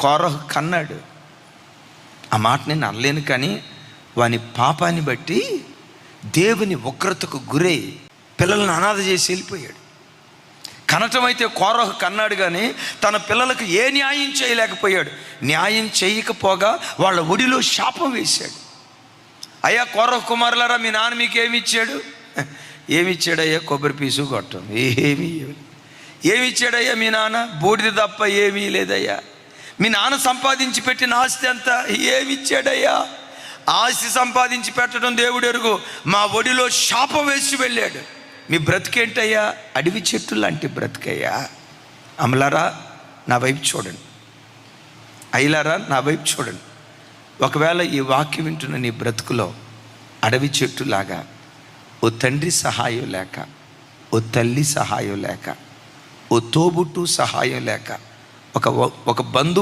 కోరహు కన్నాడు. ఆ మాట నేను అనలేను, కానీ వాని పాపాన్ని బట్టి దేవుని ఉగ్రతకు గురై పిల్లలను అనాథ చేసి వెళ్ళిపోయాడు. కనటం అయితే కోరహు కన్నాడు, కానీ తన పిల్లలకు ఏ న్యాయం చేయలేకపోయాడు. న్యాయం చేయకపోగా వాళ్ళ ఒడిలో శాపం వేశాడు. అయ్యా కోరహు కుమారులారా, మీ నాన్న మీకు ఏమి ఇచ్చాడు? ఏమిచ్చాడయ్యా? కొబ్బరి పీసు కొట్టం. ఏమిచ్చాడయ్యా మీ నాన్న? బూడిద తప్ప ఏమీ లేదయ్యా. మీ నాన్న సంపాదించి పెట్టిన ఆస్తి అంతా ఏమిచ్చాడయ్యా? ఆస్తి సంపాదించి పెట్టడం దేవుడు ఎరుగు, మా ఒడిలో శాపం వేసి వెళ్ళాడు. మీ బ్రతికేంటయ్యా? అడవి చెట్టు లాంటి బ్రతికయ్యా. అమలారా నా వైపు చూడండి, అయ్యలారా నా వైపు చూడండి. ఒకవేళ ఈ వాక్యం వింటున్న నీ బ్రతుకులో అడవి చెట్టులాగా ఓ తండ్రి సహాయం లేక, ఓ తల్లి సహాయం లేక, ఓ తోబుట్టు సహాయం లేక, ఒక బంధువు